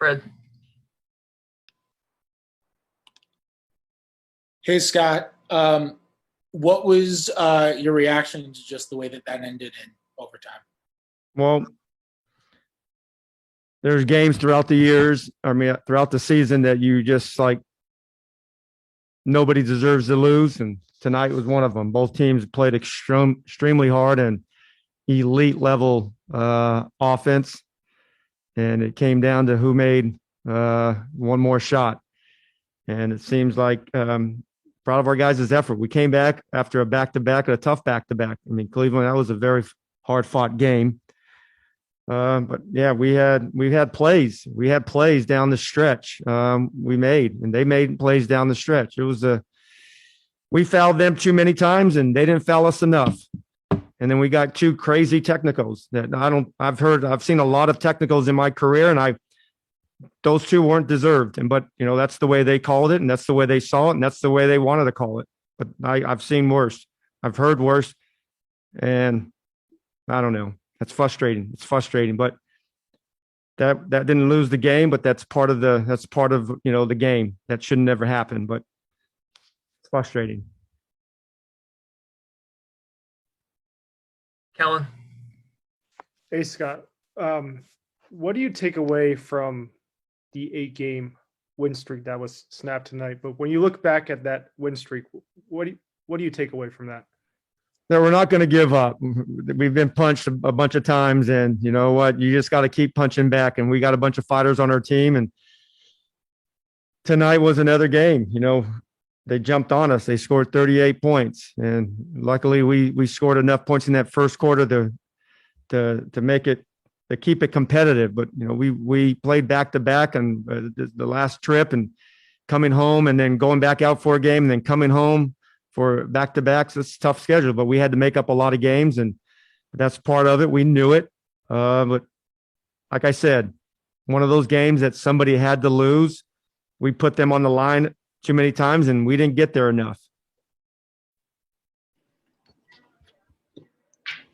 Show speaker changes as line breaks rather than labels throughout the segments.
Fred.
Hey, Scott. What was your reaction to just the way that ended in overtime?
Well, there's games throughout the years, throughout the season that you just like nobody deserves to lose, and tonight was one of them. Both teams played extremely hard and elite level offense, and it came down to who made one more shot. And it seems like proud of our guys' effort. We came back after a back-to-back, a tough back-to-back. I mean, Cleveland, that was a very hard-fought game. But yeah, we had plays. We had plays down the stretch. We made, and they made plays down the stretch. We fouled them too many times, and they didn't foul us enough. And then we got two crazy technicals that I've seen a lot of technicals in my career, and those two weren't deserved. But that's the way they called it, and that's the way they saw it, and that's the way they wanted to call it. But I've seen worse. I've heard worse, and I don't know. That's frustrating. It's frustrating, but that didn't lose the game. But that's part of the game. That should never happen. But it's frustrating.
Kellen.
Hey, Scott. What do you take away from the 8-game win streak that was snapped tonight? But when you look back at that win streak, what do you take away from that?
That we're not going to give up. We've been punched a bunch of times, and you know what? You just got to keep punching back. And we got a bunch of fighters on our team. And tonight was another game. They jumped on us. They scored 38 points, and luckily we scored enough points in that first quarter to make it, to keep it competitive. But we played back to back and the last trip, and coming home, and then going back out for a game, and then coming home for back-to-backs. It's a tough schedule, but we had to make up a lot of games, and that's part of it. We knew it. But like I said, one of those games that somebody had to lose. We put them on the line too many times, and we didn't get there enough.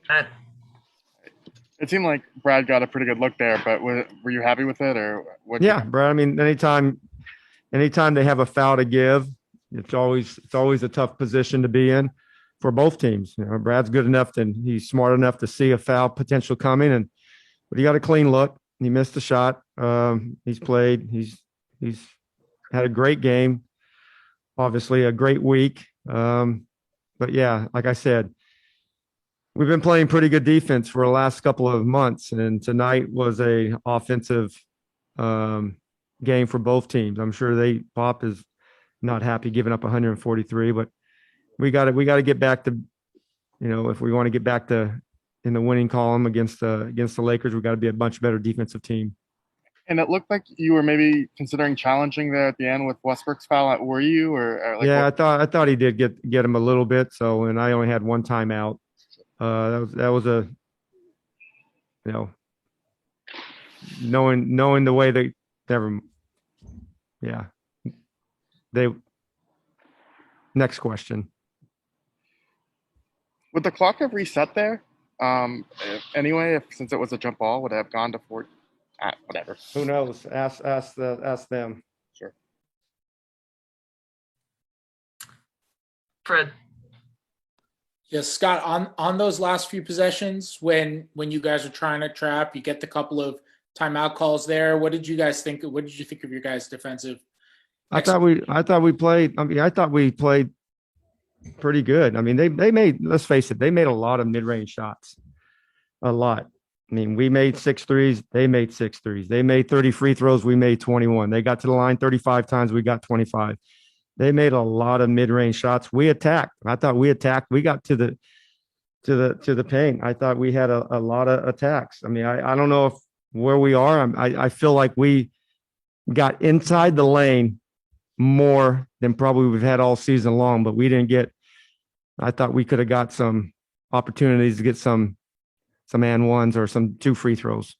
Matt.
It seemed like Brad got a pretty good look there, but were you happy with it, or what?
Yeah, Brad. I mean, anytime they have a foul to give, it's always a tough position to be in for both teams. Brad's good enough, and he's smart enough to see a foul potential coming, but he got a clean look. He missed the shot. He's played. He's had a great game. Obviously, a great week. But yeah, like I said, we've been playing pretty good defense for the last couple of months, and tonight was a offensive game for both teams. I'm sure Pop is not happy giving up 143, but we got to get back to, if we want to get back to in the winning column against the Lakers, we got to be a much better defensive team.
And it looked like you were maybe considering challenging there at the end with Westbrook's foul. Were you, or like?
Yeah, I thought he did get him a little bit. So, and I only had one timeout. That was a, knowing the way they never. Yeah. Next question.
Would the clock have reset there? Anyway, since it was a jump ball, would it have gone to 4? Whatever.
Who knows? Ask them.
Sure.
Fred.
Yes, Scott, on those last few possessions, when you guys are trying to trap, you get the couple of timeout calls there. What did you guys think? What did you think of your guys' defensive?
I thought we played. I thought we played pretty good. I mean, they made. Let's face it, they made a lot of mid-range shots. A lot. I mean, we made 6 threes. They made 6 threes. They made 30 free throws. We made 21. They got to the line 35 times. We got 25. They made a lot of mid-range shots. We attacked. I thought we attacked. We got to the paint. I thought we had a lot of attacks. I mean, I don't know where we are. I feel like we got inside the lane more than probably we've had all season long, but we didn't get. I thought we could have got some opportunities to get some and ones or some 2 free throws.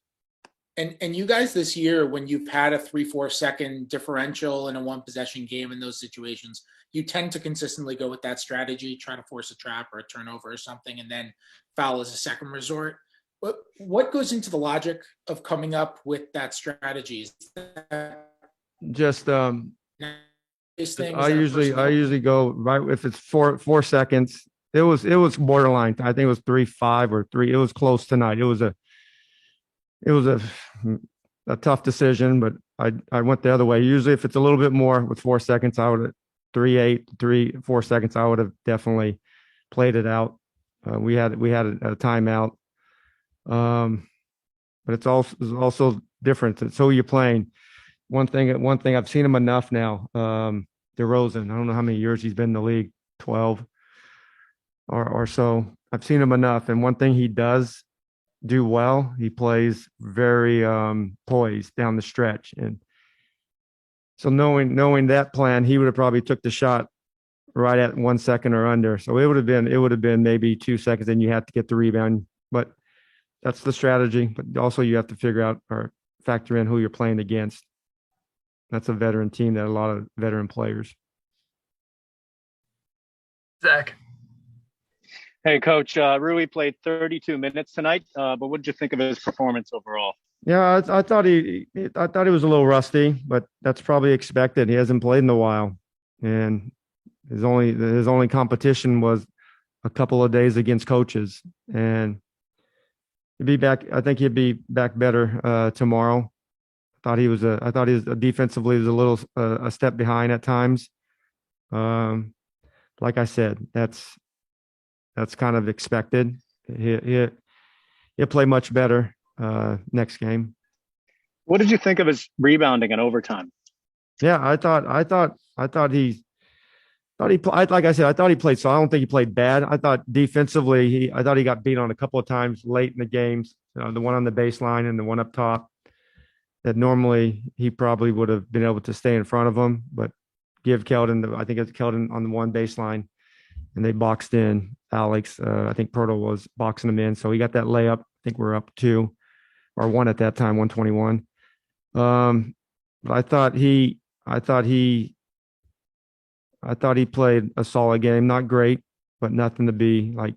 And you guys this year, when you've had a 3-4 second differential in a 1-possession game in those situations, you tend to consistently go with that strategy, try to force a trap or a turnover or something, and then foul as a second resort. What goes into the logic of coming up with that strategy? Is that
Just
this thing? Is
I
that a
usually go right if it's 4 seconds. It was borderline. I think it was 3-5 or 3. It was close tonight. It was a tough decision, but I went the other way. Usually, if it's a little bit more with 4 seconds, I would have 3-8, 3-4 seconds. I would have definitely played it out. We had a timeout, but it's also different. It's who you're playing. One thing I've seen him enough now. DeRozan. I don't know how many years he's been in the league, 12 or so. I've seen him enough, and one thing he does do well, he plays very poised down the stretch, and so knowing that plan, he would have probably took the shot right at 1 second or under. So it would have been maybe 2 seconds, and you have to get the rebound. But that's the strategy. But also you have to figure out or factor in who you're playing against. That's a veteran team that a lot of veteran players.
Zach.
Hey, Coach. Rui played 32 minutes tonight, but what did you think of his performance overall?
Yeah, I thought he was a little rusty, but that's probably expected. He hasn't played in a while, and his only competition was a couple of days against coaches, and he'd be back. I think he'd be back better tomorrow. I thought he was defensively was a little a step behind at times. Like I said, that's kind of expected. He'll play much better next game.
What did you think of his rebounding in overtime?
Yeah, I thought he like I said, I thought he played. So I don't think he played bad. I thought defensively, I thought he got beat on a couple of times late in the games. The one on the baseline and the one up top. That normally he probably would have been able to stay in front of him, but give Keldon. I think it's Keldon on the one baseline, and they boxed in Alex. I think Proto was boxing him in, so he got that layup. I think we're up 2 or 1 at that time, 121. But I thought he played a solid game. Not great, but nothing to be like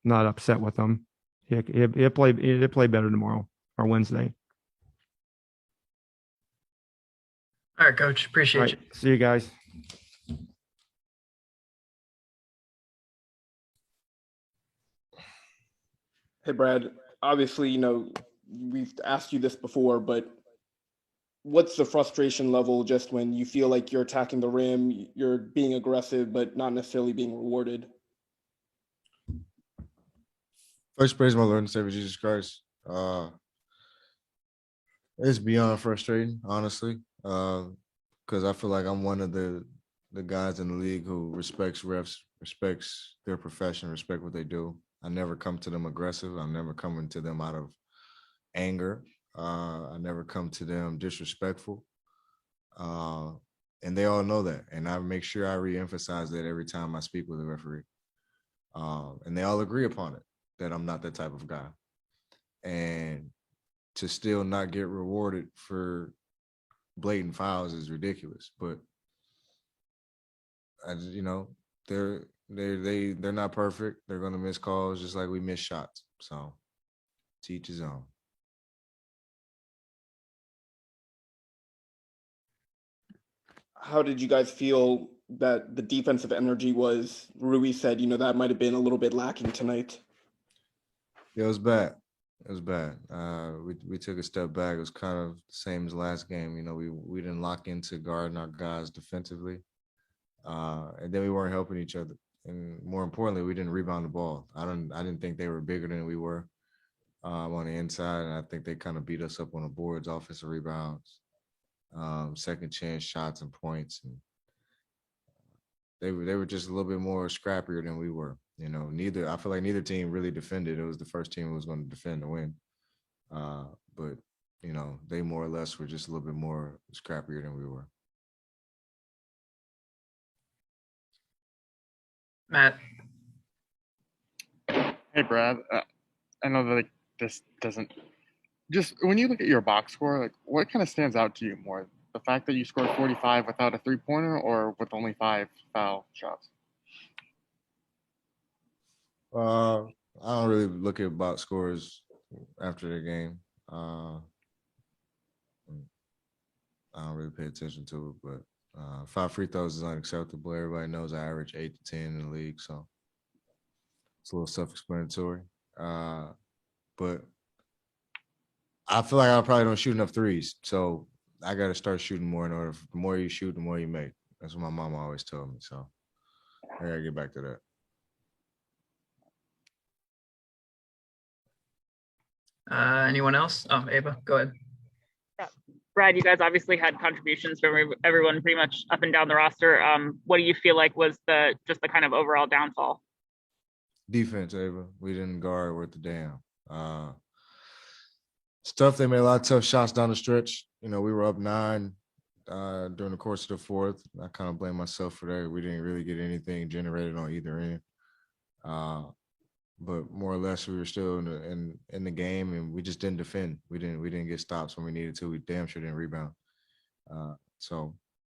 not upset with him. He'll play better tomorrow or Wednesday.
All right, Coach. Appreciate you.
See you guys.
Hey, Brad. Obviously, we've asked you this before, but what's the frustration level just when you feel like you're attacking the rim, you're being aggressive, but not necessarily being rewarded?
First, praise my Lord and Savior Jesus Christ. It's beyond frustrating, honestly, because I feel like I'm one of the guys in the league who respects refs, respects their profession, respect what they do. I never come to them aggressive. I'm never coming to them out of anger. I never come to them disrespectful. And they all know that. And I make sure I reemphasize that every time I speak with a referee. And they all agree upon it, that I'm not that type of guy. And to still not get rewarded for blatant fouls is ridiculous. But they're not perfect. They're going to miss calls just like we miss shots. So to each his own.
How did you guys feel that the defensive energy was? Rui said, that might have been a little bit lacking tonight.
Yeah, it was bad. It was bad. We took a step back. It was kind of the same as last game. We didn't lock into guarding our guys defensively. And then we weren't helping each other. And more importantly, we didn't rebound the ball. I didn't think they were bigger than we were on the inside. And I think they kind of beat us up on the boards, offensive rebounds, second chance shots and points. And they were just a little bit more scrappier than we were. I feel like neither team really defended. It was the first team who was going to defend to win. But they more or less were just a little bit more scrappier than we were.
Matt.
Hey, Brad. I know that this doesn't just when you look at your box score, what kind of stands out to you more? The fact that you scored 45 without a 3-pointer or with only 5 foul shots?
I don't really look at box scores after the game. I don't really pay attention to it, but 5 free throws is unacceptable. Everybody knows I average 8 to 10 in the league, so it's a little self-explanatory. But I feel like I probably don't shoot enough threes, so I got to start shooting more in order. The more you shoot, the more you make. That's what my mama always told me. So I got to get back to that.
Anyone else? Oh, Ava, go ahead.
Brad, you guys obviously had contributions from everyone pretty much up and down the roster. What do you feel like was the kind of overall downfall?
Defense, Ava. We didn't guard worth a damn. Stuff, they made a lot of tough shots down the stretch. You know, we were up 9 during the course of the fourth. I kind of blame myself for that. We didn't really get anything generated on either end. But more or less, we were still in the game, and we just didn't defend. We didn't get stops when we needed to. We damn sure didn't rebound. So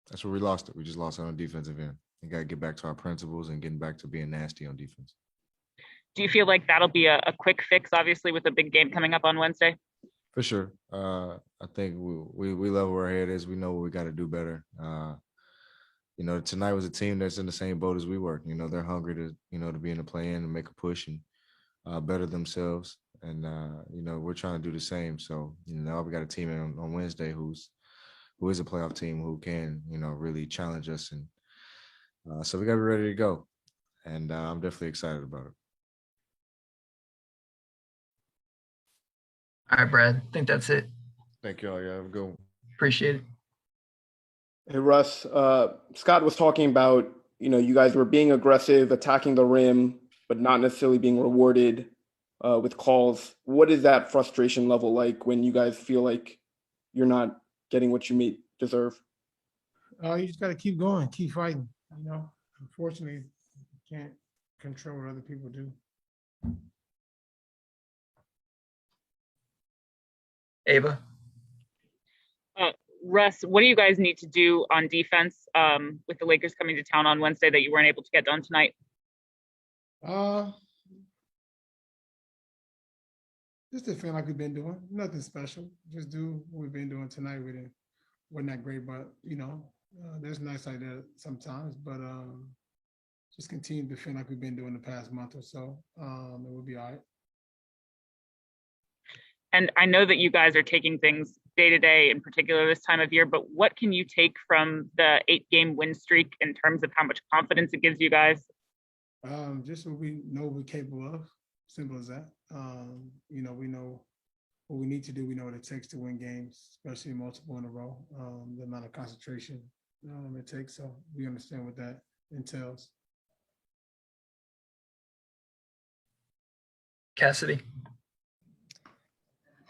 that's where we lost it. We just lost it on the defensive end. We got to get back to our principles and getting back to being nasty on defense.
Do you feel like that'll be a quick fix, obviously, with a big game coming up on Wednesday?
For sure. I think we love where our head is. We know what we got to do better. You know, tonight was a team that's in the same boat as we were. You know, they're hungry to be in the play-in and make a push and better themselves. And, you know, we're trying to do the same. So, you know, now we got a team on Wednesday who is a playoff team who can, you know, really challenge us. And so we got to be ready to go. And I'm definitely excited about it.
All right, Brad. I think that's it.
Thank you all. Yeah, have a good one.
Appreciate it.
Hey, Russ, Scott was talking about, you know, you guys were being aggressive, attacking the rim, but not necessarily being rewarded with calls. What is that frustration level like when you guys feel like you're not getting what you may deserve?
You just got to keep going, keep fighting. You know, unfortunately, you can't control what other people do.
Ava.
Russ, what do you guys need to do on defense with the Lakers coming to town on Wednesday that you weren't able to get done tonight?
Just defend like we've been doing. Nothing special. Just do what we've been doing tonight. Wasn't that great, but you know, there's nights like that sometimes. But just continue to defend like we've been doing the past month or so. It will be all right.
And I know that you guys are taking things day to day, in particular this time of year, but what can you take from the 8-game win streak in terms of how much confidence it gives you guys?
Just what we know we're capable of. Simple as that. You know, we know what we need to do. We know what it takes to win games, especially multiple in a row. The amount of concentration it takes. So we understand what that entails.
Cassidy.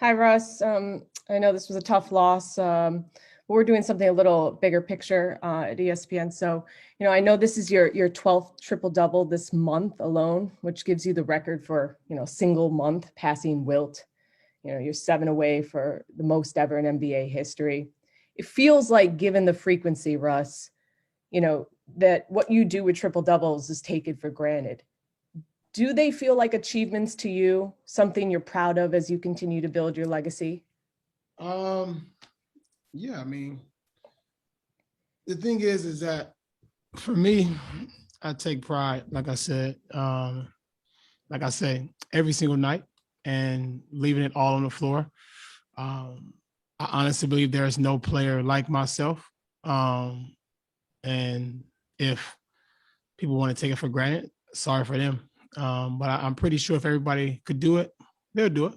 Hi, Russ. I know this was a tough loss. But we're doing something a little bigger picture at ESPN. So, you know, I know this is your 12th triple-double this month alone, which gives you the record for, you know, single month passing Wilt. You know, you're 7 away for the most ever in NBA history. It feels like, given the frequency, Russ, you know, that what you do with triple-doubles is taken for granted. Do they feel like achievements to you, something you're proud of as you continue to build your legacy?
Yeah, I mean, the thing is that for me, I take pride, like I said, like I say, every single night and leaving it all on the floor. I honestly believe there's no player like myself. And if people want to take it for granted, sorry for them. But I'm pretty sure if everybody could do it, they'll do it.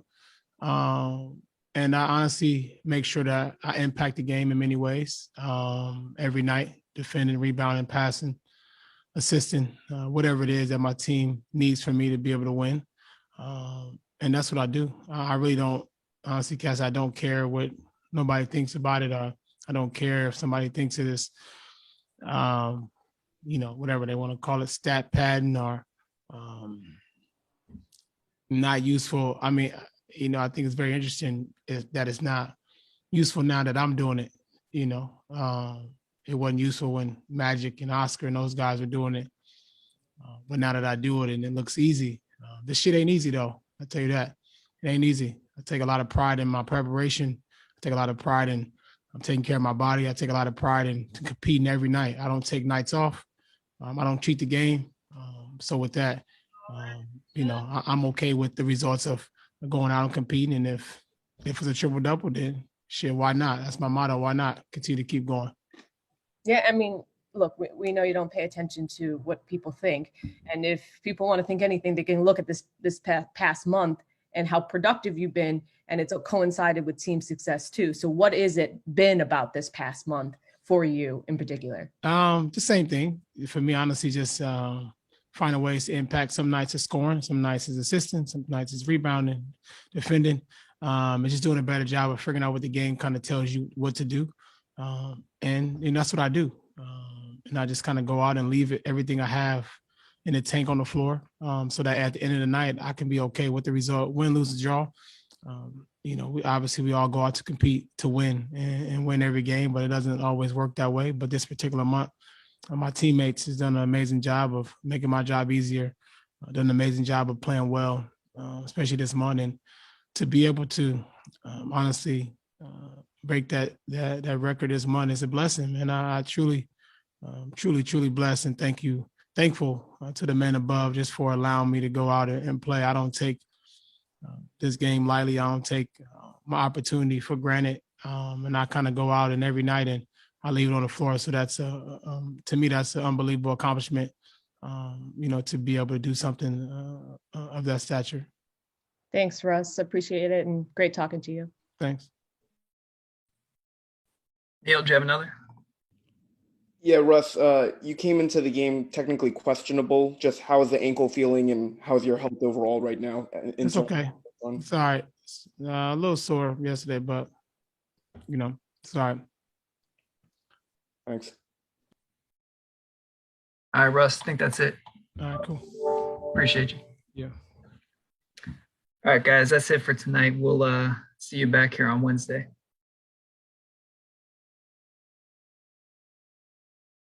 And I honestly make sure that I impact the game in many ways every night, defending, rebounding, passing, assisting, whatever it is that my team needs for me to be able to win. And that's what I do. I really don't, honestly, Cass, I don't care what nobody thinks about it. I don't care if somebody thinks it is, you know, whatever they want to call it, stat padding or not useful. I mean, you know, I think it's very interesting that it's not useful now that I'm doing it. You know, it wasn't useful when Magic and Oscar and those guys were doing it. But now that I do it and it looks easy, this shit ain't easy though. I tell you that. It ain't easy. I take a lot of pride in my preparation. I take a lot of pride in I'm taking care of my body. I take a lot of pride in competing every night. I don't take nights off. I don't cheat the game. So with that, I'm okay with the results of going out and competing. And if it's a triple double, then shit, why not? That's my motto. Why not continue to keep going?
Yeah, I mean, look, we know you don't pay attention to what people think, and if people want to think anything, they can look at this past month and how productive you've been, and it's coincided with team success too. So, what is it been about this past month for you in particular?
The same thing for me, honestly. Just finding ways to impact. Some nights is scoring, some nights is assisting, some nights is rebounding, defending, and just doing a better job of figuring out what the game kind of tells you what to do. And that's what I do. And I just kind of go out and leave everything I have in the tank on the floor, so that at the end of the night, I can be okay with the result, win, lose, or draw. We all go out to compete to win and win every game, but it doesn't always work that way. But this particular month, my teammates has done an amazing job of making my job easier, done an amazing job of playing well, especially this month. And to be able to honestly break that record this month is a blessing. And I truly blessed and thankful to the men above just for allowing me to go out and play. I don't take this game lightly. I don't take my opportunity for granted. And I kind of go out and every night and I leave it on the floor. So that's to me, that's an unbelievable accomplishment, to be able to do something of that stature.
Thanks, Russ. Appreciate it. And great talking to you.
Thanks.
Neil, do you have another?
Yeah, Russ, you came into the game technically questionable. Just how is the ankle feeling and how's your health overall right now?
It's okay. It's all right. A little sore yesterday, but, it's all right.
Thanks.
All right, Russ, I think that's it.
All right, cool.
Appreciate you.
Yeah.
All right, guys, that's it for tonight. We'll see you back here on Wednesday.